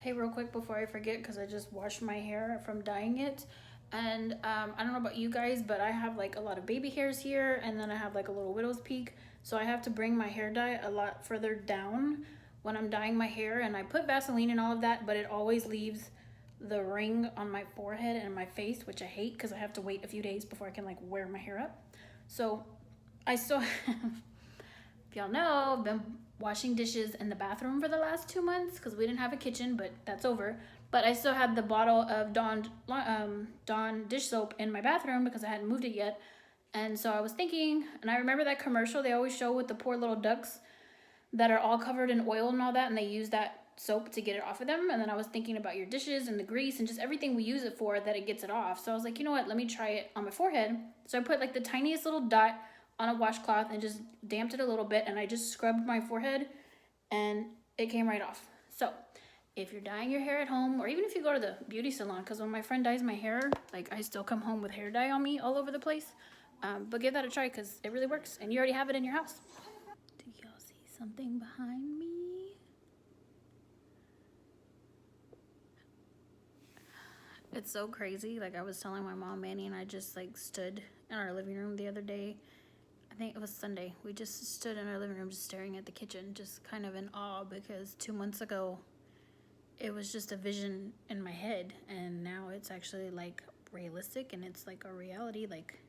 Hey, real quick before I forget, because I just washed my hair from dyeing it. And I don't know about you guys, but I have like a lot of baby hairs here, and then I have like a little widow's peak. So I have to bring my hair dye a lot further down when I'm dyeing my hair. And I put Vaseline and all of that, but it always leaves the ring on my forehead and my face, which I hate because I have to wait a few days before I can like wear my hair up. So I still have, if y'all know, I've been washing dishes in the bathroom for the last 2 months because we didn't have a kitchen, but that's over. But I still had the bottle of Dawn dish soap in my bathroom because I hadn't moved it yet. And so I was thinking, and I remember that commercial they always show with the poor little ducks that are all covered in oil and all that, and they use that soap to get it off of them. And then I was thinking about your dishes and the grease and just everything we use it for, that it gets it off. So I was like, you know what, let me try it on my forehead. So I put like the tiniest little dot on a washcloth and just damped it a little bit, and I just scrubbed my forehead and it came right off. So if you're dyeing your hair at home, or even if you go to the beauty salon, because when my friend dyes my hair, like I still come home with hair dye on me all over the place. But give that a try because it really works, and you already have it in your house. Do y'all see something behind me? It's so crazy. Like I was telling my mom, Manny and I just like stood in our living room the other day. I think it was Sunday. We just stood in our living room just staring at the kitchen, just kind of in awe, because 2 months ago it was just a vision in my head, and now it's actually like realistic and it's like a reality. Like,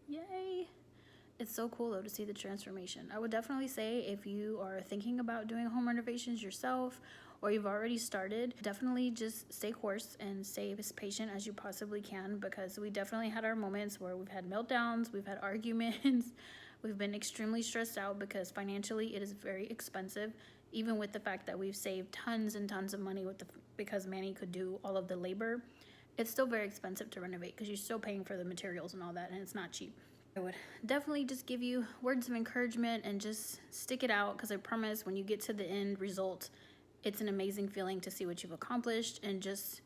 yay. It's so cool though to see the transformation. I would definitely say if you are thinking about doing home renovations yourself, or you've already started, definitely just stay course and stay as patient as you possibly can, because we definitely had our moments where we've had meltdowns, we've had arguments, we've been extremely stressed out because financially it is very expensive, even with the fact that we've saved tons and tons of money because Manny could do all of the labor. It's still very expensive to renovate because you're still paying for the materials and all that, and it's not cheap. I would definitely just give you words of encouragement and just stick it out, because I promise when you get to the end result, it's an amazing feeling to see what you've accomplished, and just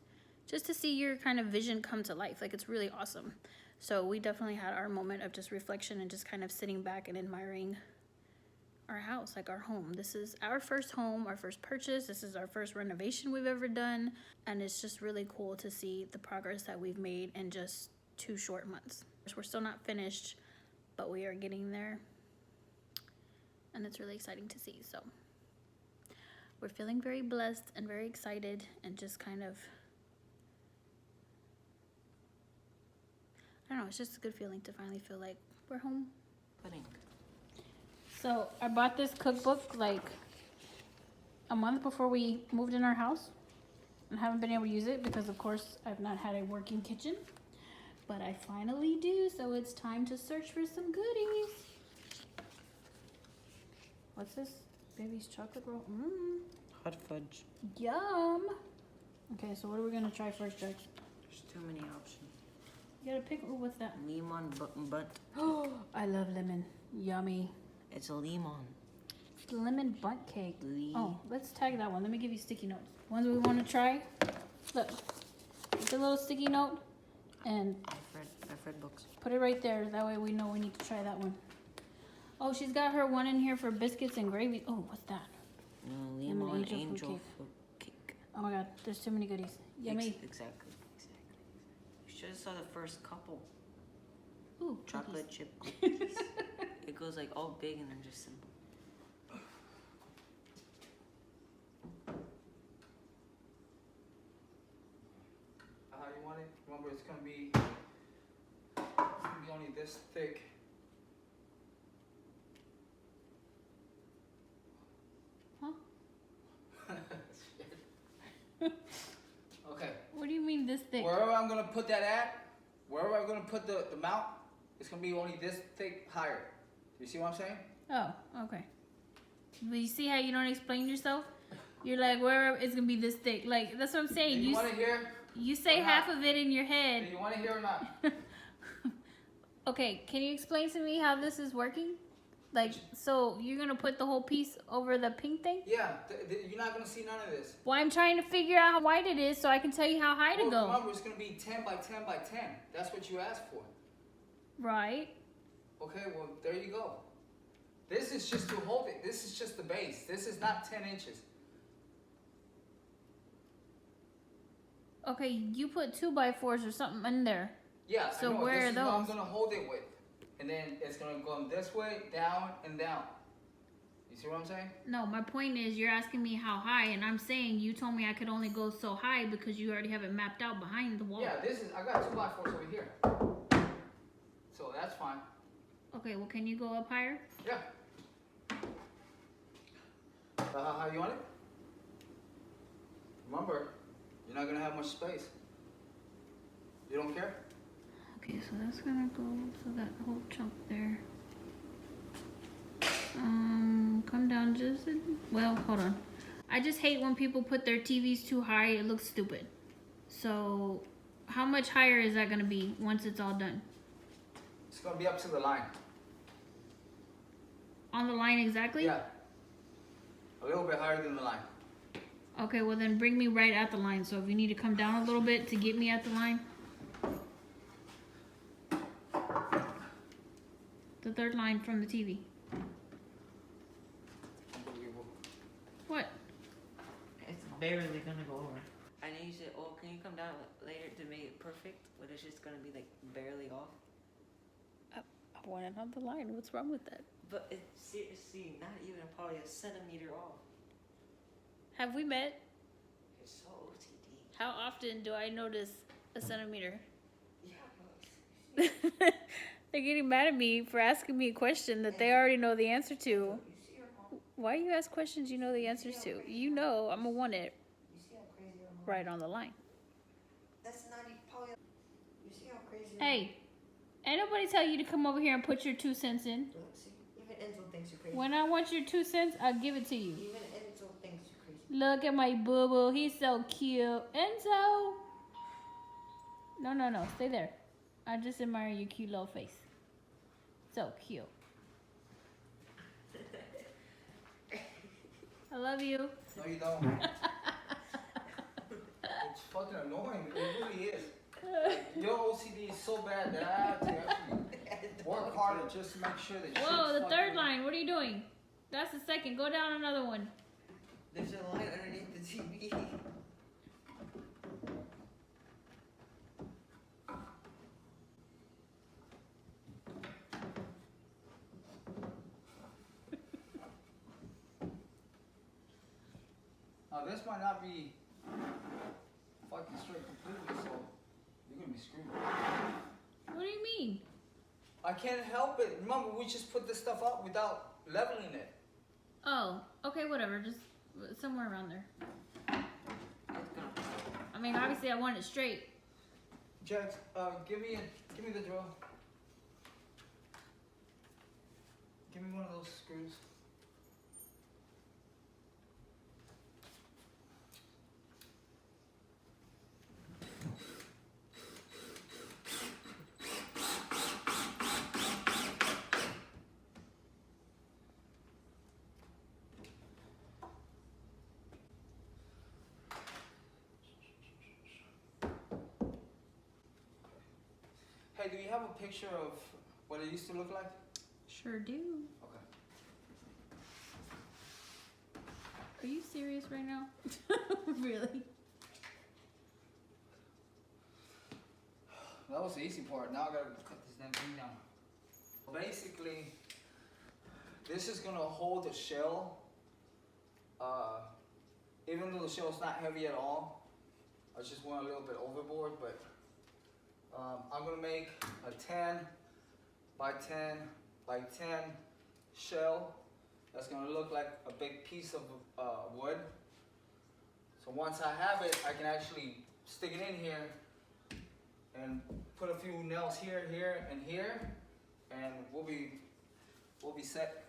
to see your kind of vision come to life. Like, it's really awesome. So we definitely had our moment of just reflection and just kind of sitting back and admiring our house, like our home. This is our first home, our first purchase. This is our first renovation we've ever done. And it's just really cool to see the progress that we've made in just 2 short months. We're still not finished, but we are getting there. And it's really exciting to see. So we're feeling very blessed and very excited, and just kind of, I don't know, it's just a good feeling to finally feel like we're home. So I bought this cookbook like a month before we moved in our house, and haven't been able to use it because of course I've not had a working kitchen, but I finally do. So it's time to search for some goodies. What's this? Baby's chocolate roll. Hot fudge. Yum. Okay, so what are we gonna try first, Jax? There's too many options. You gotta pick. Oh, what's that? Lemon butt. Oh, I love lemon. Yummy. It's a lemon. It's lemon bunt cake. Oh, let's tag that one. Let me give you sticky notes. Ones we want to try. Look, it's a little sticky note, and I've read books. Put it right there. That way we know we need to try that one. Oh, she's got her one in here for biscuits and gravy. Oh, what's that? Lemon angel fruit cake. Oh my god, there's too many goodies. Yummy. Exactly. You should have saw the first couple. Ooh, chocolate chip cookies. It goes like all big and then just simple. How you want it? Remember, it's gonna be only this thick. Huh? Okay. What do you mean this thick? Wherever I'm gonna put that at, wherever I'm gonna put the mount, it's gonna be only this thick higher. You see what I'm saying? Oh, okay. But you see how you don't explain yourself? You're like, wherever it's gonna be this thick. Like, that's what I'm saying. And you want to hear? You say half of it in your head. Do you want to hear or not? Okay, can you explain to me how this is working? Like, so you're gonna put the whole piece over the pink thing? Yeah, you're not gonna see none of this. Well, I'm trying to figure out how wide it is so I can tell you how high to go. Remember, it's gonna be 10 by 10 by 10. That's what you asked for. Right. Okay, well, there you go. This is just to hold it. This is just the base. This is not 10 inches. Okay, you put 2x4s or something in there. Yeah, So I know. where This are is what I'm those? gonna hold it with. And then it's gonna go this way, down, and down. You see what I'm saying? No, my point is you're asking me how high, and I'm saying you told me I could only go so high because you already have it mapped out behind the wall. Yeah, I got 2x4s over here. So that's fine. Okay, well, can you go up higher? Yeah. How you want it? Remember, you're not gonna have much space. You don't care? Okay, so that's gonna go to that whole chunk there. Come down just, well, hold on. I just hate when people put their TVs too high, it looks stupid. So, how much higher is that gonna be once it's all done? It's gonna be up to the line. On the line exactly? Yeah. A little bit higher than the line. Okay, well then bring me right at the line. So if you need to come down a little bit to get me at the line. The third line from the TV. Unbelievable. What? It's barely gonna go over. I know you said, "Oh, can you come down later to make it perfect?" But it's just gonna be like barely off. I want it on the line. What's wrong with that? But it's seriously not even probably a centimeter off. Have we met? It's so OCD. How often do I notice a centimeter? Yeah, but They're getting mad at me for asking me a question that they already know the answer to. you see her mom? Why you ask questions you know the answers to? You know I'm gonna want it You see how crazy her mom? right on the line. That's not even probably. You see how crazy? Hey, ain't nobody tell you to come over here and put your 2 cents in. Look, see, even Enzo thinks you're crazy. When I want your 2 cents, I'll give it to you. Even Enzo thinks you're crazy. Look at my boo-boo. He's so cute. Enzo! No. Stay there. I just admire your cute little face. So cute. I love you. No, you don't. It's fucking annoying. It really is. Your OCD is so bad that I have to actually work harder just to make sure that Whoa, shit's the third fucking- line. What are you doing? That's the second. Go down another one. There's a line underneath the TV. Now this might not be fucking straight completely, so you're gonna be screwed. What do you mean? I can't help it. Remember, we just put this stuff up without leveling it. Oh, okay, whatever. Just somewhere around there. It's gonna. I mean, obviously I want it straight. Jax, give me the drill. Give me one of those screws. Hey, do you have a picture of what it used to look like? Sure do. Okay. Are you serious right now? Really? That was the easy part. Now I gotta cut this damn thing down. Basically, this is gonna hold the shell. Even though the shell's not heavy at all, I just went a little bit overboard, but I'm gonna make a 10 by 10 by 10 shell. That's gonna look like a big piece of wood. So once I have it, I can actually stick it in here and put a few nails here, here, and here, and we'll be set.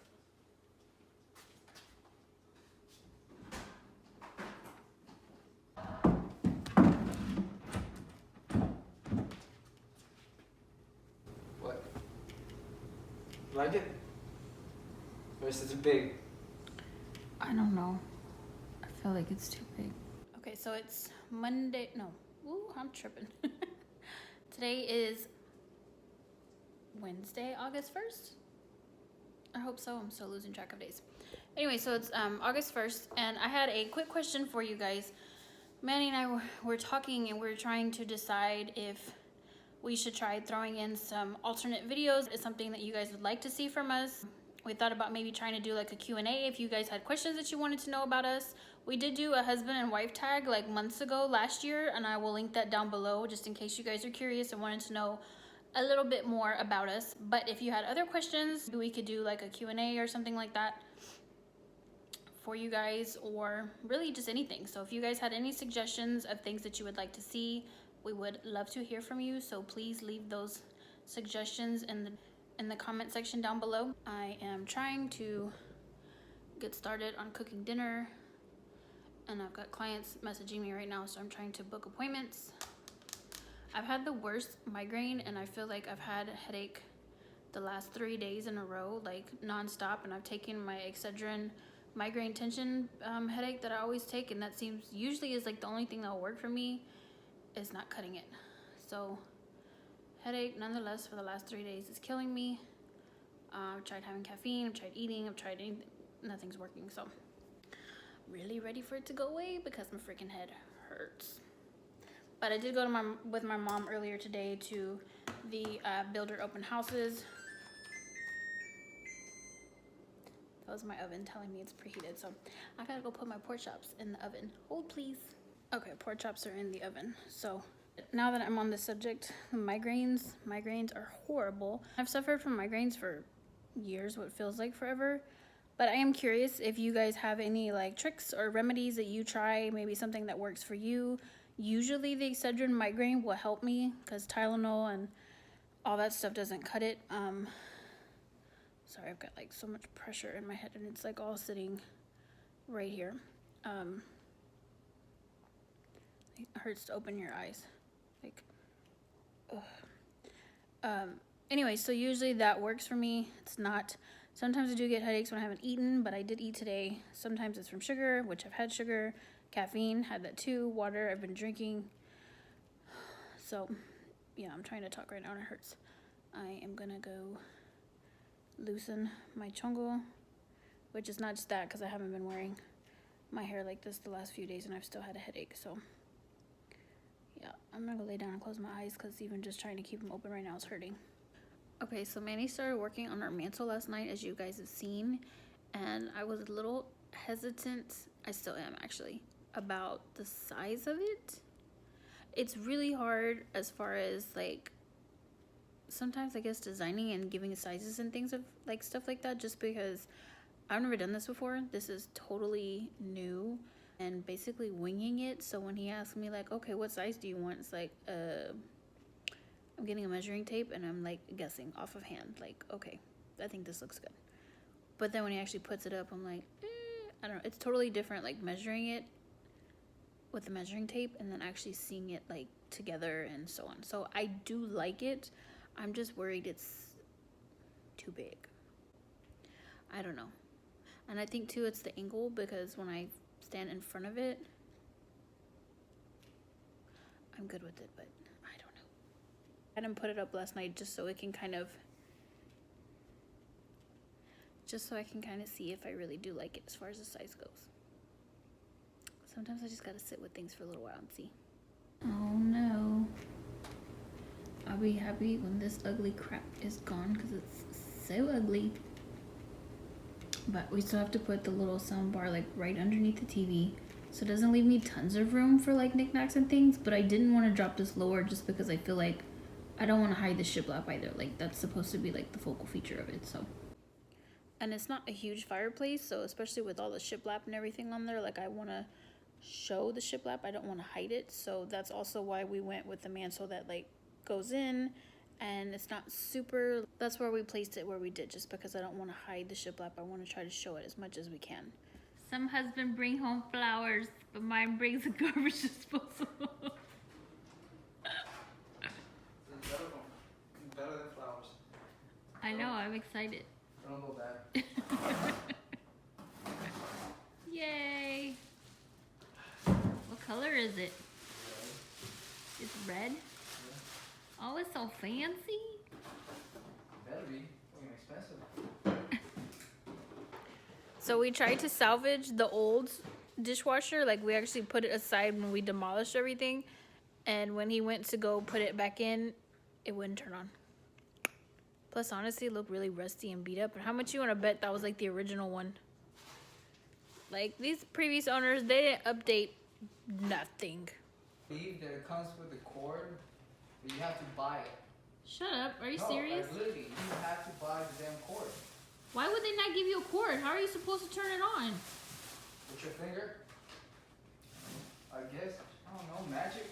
What? Like it? Or is it too big? I don't know. I feel like it's too big. Okay, so it's Monday. No. Ooh, I'm tripping. Today is Wednesday, August 1st? I hope so. I'm still losing track of days. Anyway, so it's August 1st, and I had a quick question for you guys. Manny and I were talking, and we're trying to decide if we should try throwing in some alternate videos. It's something that you guys would like to see from us. We thought about maybe trying to do like a Q&A if you guys had questions that you wanted to know about us. We did do a husband and wife tag like months ago last year, and I will link that down below just in case you guys are curious and wanted to know a little bit more about us. But if you had other questions, we could do like a Q&A or something like that for you guys, or really just anything. So if you guys had any suggestions of things that you would like to see, we would love to hear from you. So please leave those suggestions in the comment section down below. I am trying to get started on cooking dinner, and I've got clients messaging me right now, so I'm trying to book appointments. I've had the worst migraine, and I feel like I've had a headache the last 3 days in a row, like nonstop, and I've taken my Excedrin migraine tension headache that I always take, and that seems usually is like the only thing that'll work for me. Is not cutting it. So headache nonetheless for the last 3 days is killing me. I've tried having caffeine, I've tried eating, I've tried anything, nothing's working. So really ready for it to go away because my freaking head hurts. But I did go to with my mom earlier today to the builder open houses. That was my oven telling me it's preheated, so I gotta go put my pork chops in the oven. Hold please. Okay, pork chops are in the oven. So now that I'm on the subject, migraines are horrible. I've suffered from migraines for years, what feels like forever. But I am curious if you guys have any like tricks or remedies that you try, maybe something that works for you. Usually the Excedrin migraine will help me because Tylenol and all that stuff doesn't cut it. Sorry, I've got like so much pressure in my head and it's like all sitting right here. It hurts to open your eyes. Like, ugh. Anyway, so usually that works for me. It's not, sometimes I do get headaches when I haven't eaten, but I did eat today. Sometimes it's from sugar, which I've had sugar, caffeine, had that too, water I've been drinking. So, yeah, I'm trying to talk right now and it hurts. I am gonna go loosen my chongo, which is not just that because I haven't been wearing my hair like this the last few days and I've still had a headache. So yeah, I'm gonna go lay down and close my eyes because even just trying to keep them open right now is hurting. Okay, so Manny started working on our mantle last night, as you guys have seen, and I was a little hesitant, I still am actually, about the size of it. It's really hard as far as like sometimes I guess designing and giving sizes and things of like stuff like that, just because I've never done this before. This is totally new and basically winging it. So when he asked me like, okay, what size do you want? It's like, I'm getting a measuring tape and I'm like guessing off of hand, like, okay, I think this looks good. But then when he actually puts it up, I'm like, I don't know. It's totally different, like measuring it with the measuring tape and then actually seeing it like together and so on. So I do like it. I'm just worried it's too big. I don't know. And I think too it's the angle, because when I stand in front of it, I'm good with it, but I don't know. I didn't put it up last night just so it can kind of, see if I really do like it as far as the size goes. Sometimes I just gotta sit with things for a little while and see. Oh no. I'll be happy when this ugly crap is gone because it's so ugly. But we still have to put the little sound bar like right underneath the TV, so it doesn't leave me tons of room for like knickknacks and things. But I didn't want to drop this lower just because I feel like I don't want to hide the shiplap either. Like that's supposed to be like the focal feature of it. So, and it's not a huge fireplace, so especially with all the shiplap and everything on there, like I want to show the shiplap. I don't want to hide it. So that's also why we went with the mantle that like goes in and it's not super, that's where we placed it where we did, just because I don't want to hide the shiplap. I want to try to show it as much as we can. Some husband bring home flowers, but mine brings a garbage disposal. Better than flowers. I know, I'm excited. I don't go bad. Yay! What color is it? It's red? Oh, it's so fancy. Better be. Fucking expensive. So we tried to salvage the old dishwasher, like we actually put it aside when we demolished everything, and when he went to go put it back in, it wouldn't turn on. Plus, honestly, it looked really rusty and beat up. And how much you want to bet that was like the original one? Like these previous owners, they didn't update nothing. I believe that it comes with a cord, but you have to buy it. Shut up. Are you No, serious? like, literally, you have to buy the damn cord. Why would they not give you a cord? How are you supposed to turn it on? With your finger? I guess. I don't know, magic?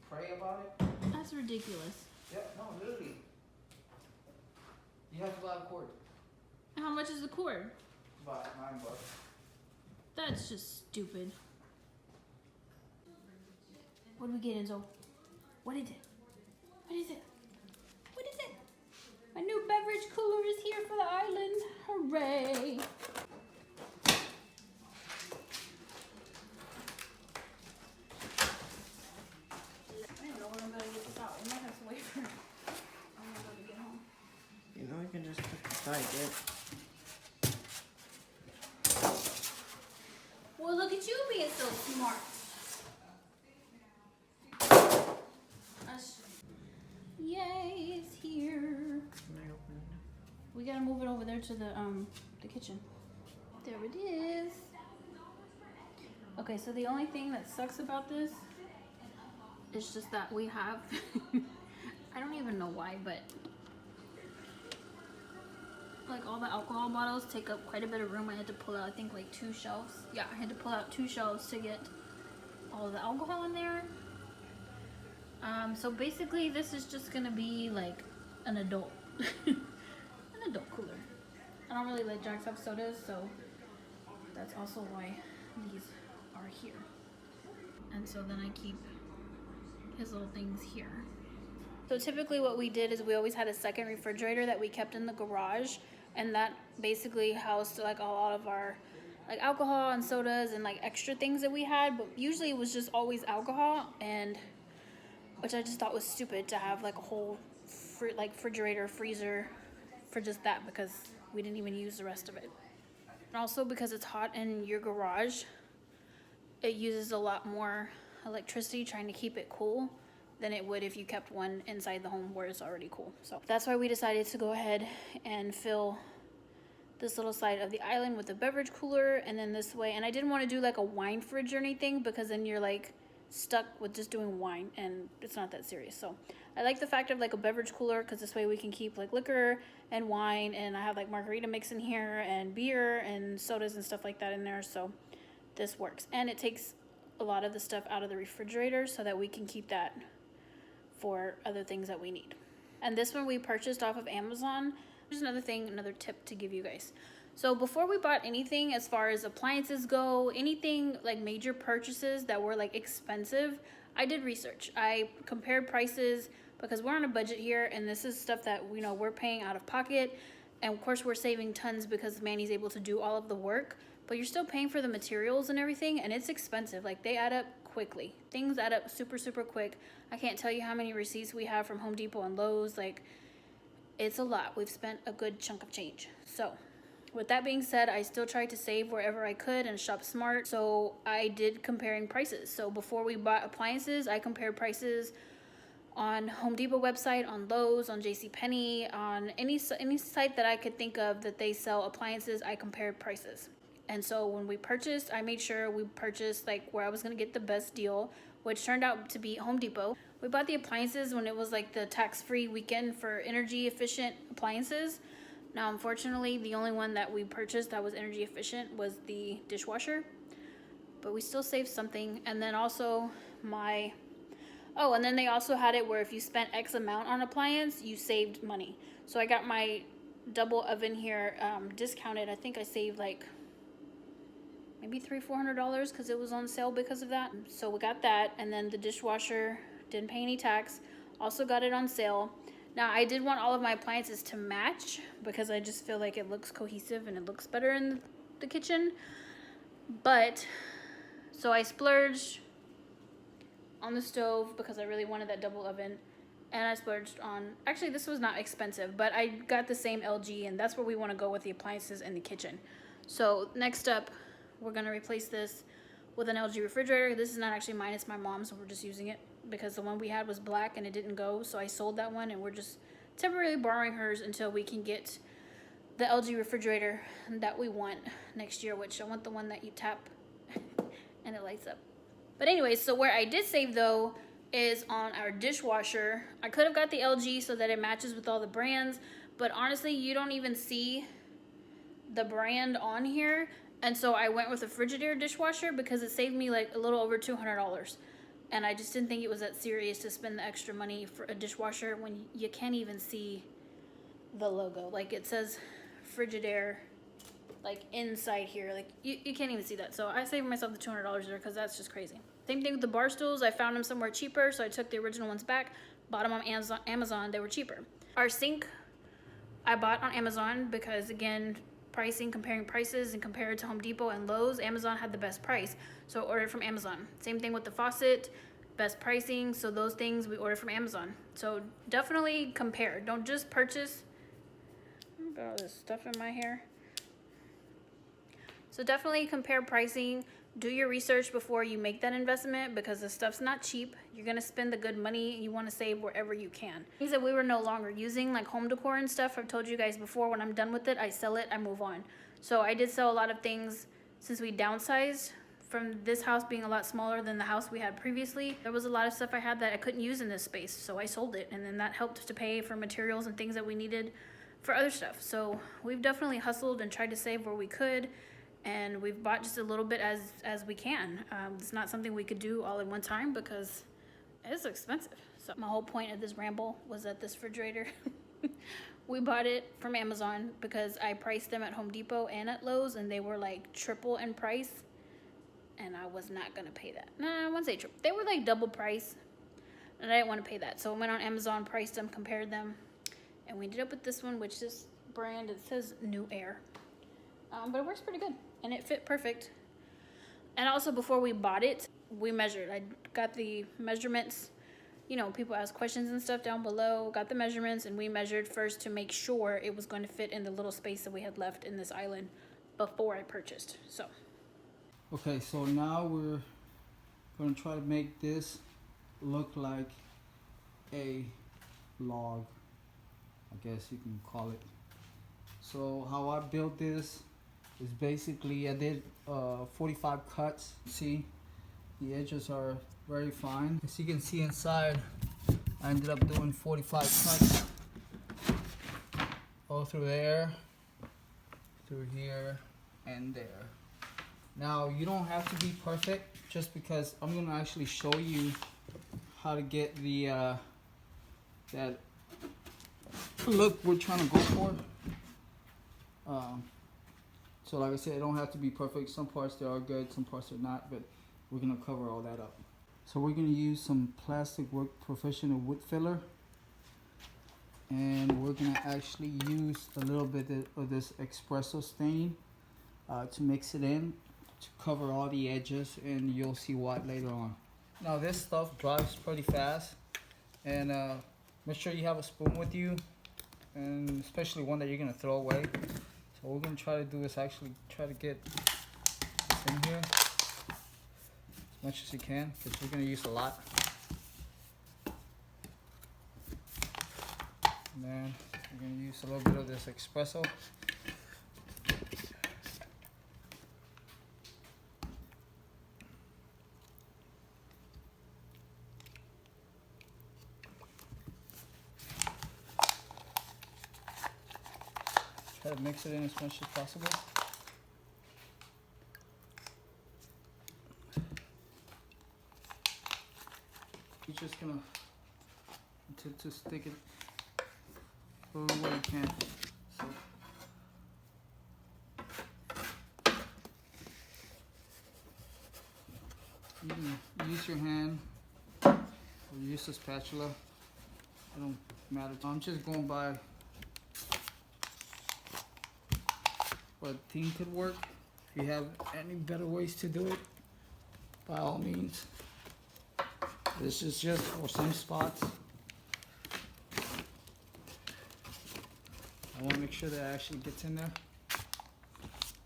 Pray about it? That's ridiculous. Yeah, no, literally. You have to buy a cord. How much is the cord? About $9. That's just stupid. What do we get, Enzo? What is it? What is it? What is it? My new beverage cooler is here for the island. Hooray! I don't know when I'm gonna get this out. I might have to wait for to get home. You know, you can just put the side there. Well, look at you being so smart. Yay, it's here. Can I open it? We gotta move it over there to the kitchen. There it is. Okay, so the only thing that sucks about this is just that we have I don't even know why, but like all the alcohol bottles take up quite a bit of room. I had to pull out, I think, like 2 shelves. Yeah, I had to pull out 2 shelves to get all the alcohol in there. So basically this is just gonna be like an adult an adult cooler. I don't really let Jax have sodas, so that's also why these are here. And so then I keep his little things here. So typically what we did is we always had a second refrigerator that we kept in the garage, and that basically housed like a lot of our like alcohol and sodas and like extra things that we had, but usually it was just always alcohol, and which I just thought was stupid to have like a whole refrigerator, freezer for just that, because we didn't even use the rest of it. And also because it's hot in your garage, it uses a lot more electricity trying to keep it cool than it would if you kept one inside the home where it's already cool. So that's why we decided to go ahead and fill this little side of the island with a beverage cooler, and then this way, and I didn't want to do like a wine fridge or anything, because then you're like stuck with just doing wine and it's not that serious. So I like the fact of like a beverage cooler, because this way we can keep like liquor and wine, and I have like margarita mix in here and beer and sodas and stuff like that in there. So this works, and it takes a lot of the stuff out of the refrigerator so that we can keep that for other things that we need. And this one we purchased off of Amazon. There's another thing, another tip to give you guys. So before we bought anything as far as appliances go, anything like major purchases that were like expensive, I did research. I compared prices, because we're on a budget here, and this is stuff that we're paying out of pocket, and of course we're saving tons because Manny's able to do all of the work, but you're still paying for the materials and everything, and it's expensive. Like, they add up quickly. Things add up super quick. I can't tell you how many receipts we have from Home Depot and Lowe's. Like, it's a lot. We've spent a good chunk of change. So with that being said, I still tried to save wherever I could and shop smart. So I did comparing prices. So before we bought appliances, I compared prices on Home Depot website, on Lowe's, on JCPenney, on any site that I could think of that they sell appliances. I compared prices. And so when we purchased, I made sure we purchased like where I was going to get the best deal, which turned out to be Home Depot. We bought the appliances when it was like the tax-free weekend for energy efficient appliances. Now, unfortunately, the only one that we purchased that was energy efficient was the dishwasher, but we still saved something. And then also and then they also had it where if you spent X amount on appliance, you saved money. So I got my double oven here discounted. I think I saved like maybe $300-400 because it was on sale because of that. So we got that, and then the dishwasher, didn't pay any tax, also got it on sale. Now, I did want all of my appliances to match because I just feel like it looks cohesive and it looks better in the kitchen. But, so I splurged on the stove because I really wanted that double oven. And I splurged on, actually this was not expensive, but I got the same LG, and that's where we want to go with the appliances in the kitchen. So next up, we're going to replace this with an LG refrigerator. This is not actually mine, it's my mom's, so we're just using it because the one we had was black and it didn't go, so I sold that one and we're just temporarily borrowing hers until we can get the LG refrigerator that we want next year, which I want the one that you tap and it lights up. But anyways, so where I did save though is on our dishwasher. I could have got the LG so that it matches with all the brands, but honestly, you don't even see the brand on here. And so I went with a Frigidaire dishwasher because it saved me like a little over $200. And I just didn't think it was that serious to spend the extra money for a dishwasher when you can't even see the logo. Like it says Frigidaire like inside here. Like you can't even see that. So I saved myself the $200 there because that's just crazy. Same thing with the bar stools. I found them somewhere cheaper, so I took the original ones back, bought them on Amazon. They were cheaper. Our sink I bought on Amazon because, again, pricing, comparing prices and compared to Home Depot and Lowe's, Amazon had the best price, so I ordered from Amazon. Same thing with the faucet, best pricing, so those things we ordered from Amazon. So definitely compare. Don't just purchase. Got all this stuff in my hair. So definitely compare pricing. Do your research before you make that investment because the stuff's not cheap. You're gonna spend the good money. You want to save wherever you can. Things that we were no longer using, like home decor and stuff, I've told you guys before, when I'm done with it, I sell it, I move on. So I did sell a lot of things since we downsized from this house being a lot smaller than the house we had previously. There was a lot of stuff I had that I couldn't use in this space, so I sold it, and then that helped to pay for materials and things that we needed for other stuff. So we've definitely hustled and tried to save where we could. And we've bought just a little bit as we can. It's not something we could do all in one time because it's expensive. So my whole point of this ramble was that this refrigerator, we bought it from Amazon because I priced them at Home Depot and at Lowe's, and they were like triple in price, and I was not gonna pay that. No, I wouldn't say triple. They were like double price, and I didn't want to pay that. So I went on Amazon, priced them, compared them, and we ended up with this one, which this brand, it says New Air. But it works pretty good and it fit perfect. And also before we bought it, we measured. I got the measurements. You know, people ask questions and stuff down below, got the measurements, and we measured first to make sure it was going to fit in the little space that we had left in this island before I purchased. So. Okay, so now we're going to try to make this look like a log, I guess you can call it. So how I built this is basically I did 45 cuts. See, the edges are very fine. As you can see inside, I ended up doing 45 cuts all through there, through here, and there. Now you don't have to be perfect, just because I'm gonna actually show you how to get the that look we're trying to go for. So like I said, it don't have to be perfect. Some parts they are good, some parts are not, but we're gonna cover all that up. So we're gonna use some plastic work professional wood filler, and we're gonna actually use a little bit of this espresso stain to mix it in to cover all the edges, and you'll see what later on. Now this stuff dries pretty fast, and make sure you have a spoon with you, and especially one that you're gonna throw away. So what we're gonna try to do is actually try to get this in here as much as you can, because we're gonna use a lot. And then we're gonna use a little bit of this espresso. Try to mix it in as much as possible. You're just gonna to stick it where you can. So you can use your hand or use a spatula. It don't matter. I'm just going by what theme could work. If you have any better ways to do it, by all means. This is just for some spots. I want to make sure that it actually gets in there.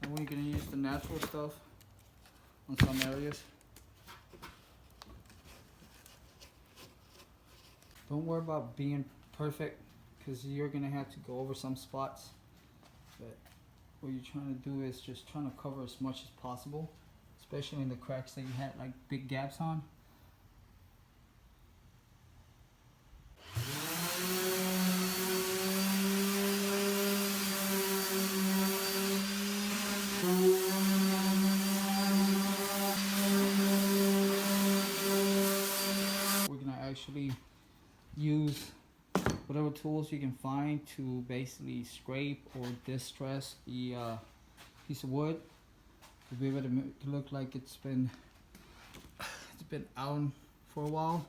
And we're going to use the natural stuff on some areas. Don't worry about being perfect, because you're gonna have to go over some spots. But what you're trying to do is just trying to cover as much as possible, especially in the cracks that you had like big gaps on. We're gonna actually use whatever tools you can find to basically scrape or distress the piece of wood to be able to make it look like it's been out for a while.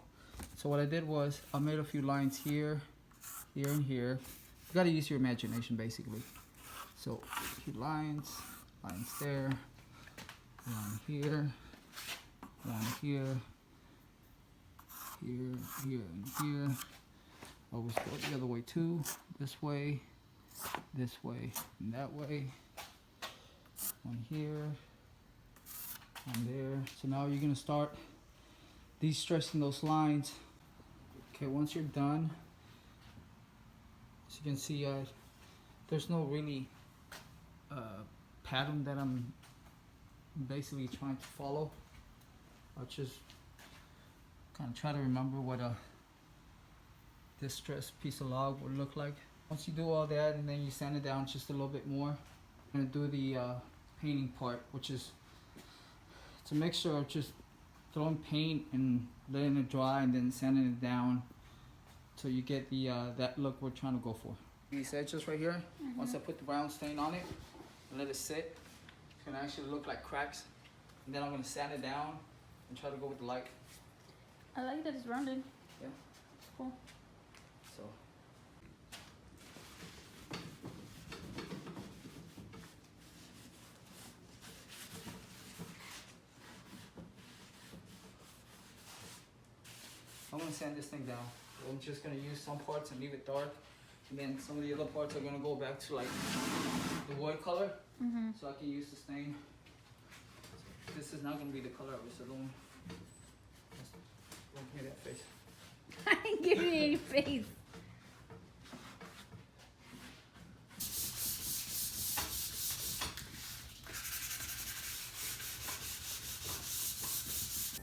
So what I did was I made a few lines here, here, and here. You gotta use your imagination basically. So a few lines there, one here, one here, here, and here. Always go the other way too. This way, and that way. One here, one there. So now you're gonna start de-stressing those lines. Okay, once you're done, as you can see, there's no really pattern that I'm basically trying to follow. I'll just kind of try to remember what a distressed piece of log would look like. Once you do all that and then you sand it down just a little bit more, I'm gonna do the painting part, which is it's a mixture of just throwing paint and letting it dry and then sanding it down so you get the that look we're trying to go for. These edges right here, once I put the brown stain on it and let it sit, it's gonna actually look like cracks. And then I'm gonna sand it down and try to go with the light. I like that it's rounded. Yeah. It's cool. So I'm gonna sand this thing down. I'm just gonna use some parts and leave it dark, and then some of the other parts are gonna go back to like the wood color, so I can use the stain. This is not gonna be the color of it, so don't give me that face. I didn't give you any face.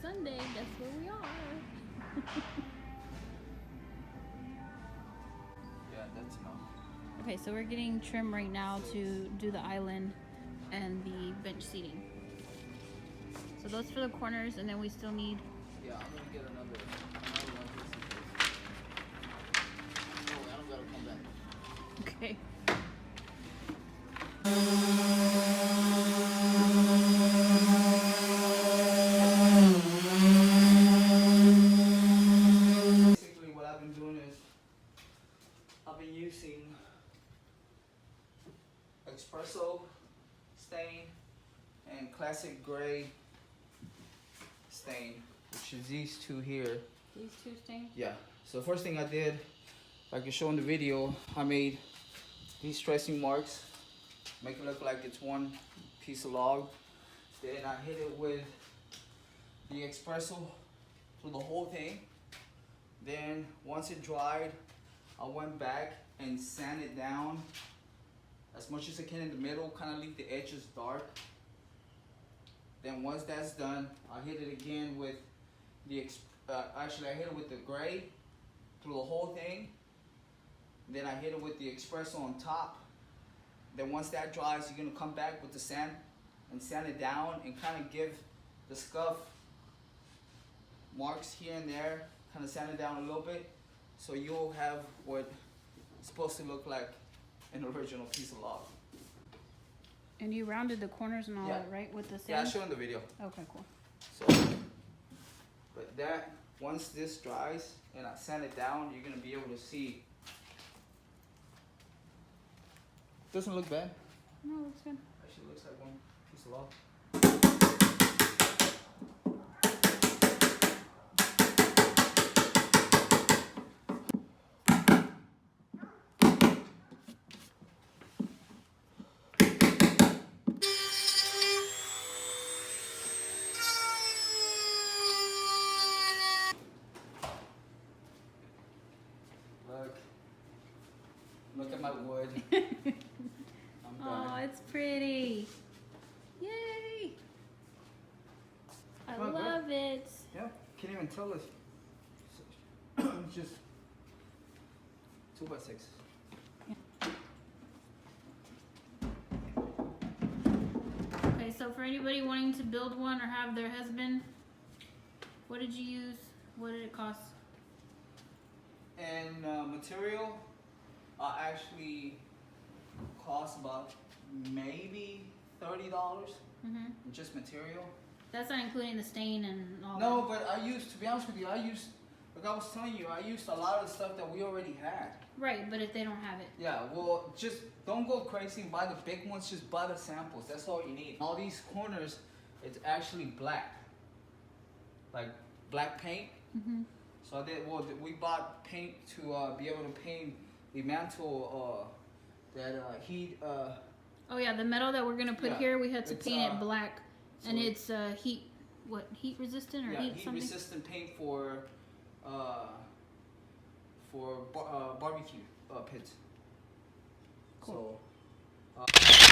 Sunday, that's where we are. Yeah, that's enough. Okay, so we're getting trim right now to do the island and the bench seating. So those for the corners, and then we still need. Yeah, I'm gonna get another one just in case. No, I don't gotta come back. Okay. Basically, what I've been doing is I've been using espresso stain and classic gray stain, which is these two here. These two stains? Yeah. So first thing I did, like you show in the video, I made these stressing marks, make it look like it's one piece of log. Then I hit it with the espresso through the whole thing. Then once it dried, I went back and sanded it down as much as I can in the middle, kind of leave the edges dark. Then once that's done, I hit it again with the, actually I hit it with the gray through the whole thing. Then I hit it with the espresso on top. Then once that dries, you're gonna come back with the sand and sand it down and kind of give the scuff marks here and there, kind of sand it down a little bit, so you'll have what it's supposed to look like an original piece of log. And you rounded the corners and all Yeah. that, right? With the sand? Yeah, I'll show in the video. Okay, cool. So, but that, once this dries and I sand it down, you're gonna be able to see. Doesn't look bad. No, it looks good. Actually looks like one piece of log. can't even tell if it's just 2x6. Okay, so for anybody wanting to build one or have their husband, what did you use? What did it cost? And material actually cost about maybe $30. Mm-hmm. Just material. That's not including the stain and all No, that. but I used, to be honest with you, like I was telling you, I used a lot of the stuff that we already had. Right, but if they don't have it. Yeah, well, just don't go crazy and buy the big ones, just buy the samples. That's all you need. All these corners, it's actually black. Like black paint. Mm-hmm. So we bought paint to be able to paint the mantle that heat. Oh yeah, the metal that we're gonna put Yeah, here, we had to it's, paint it black, so and it's heat resistant or yeah, heat heat something? resistant paint for barbecue pits. Cool. So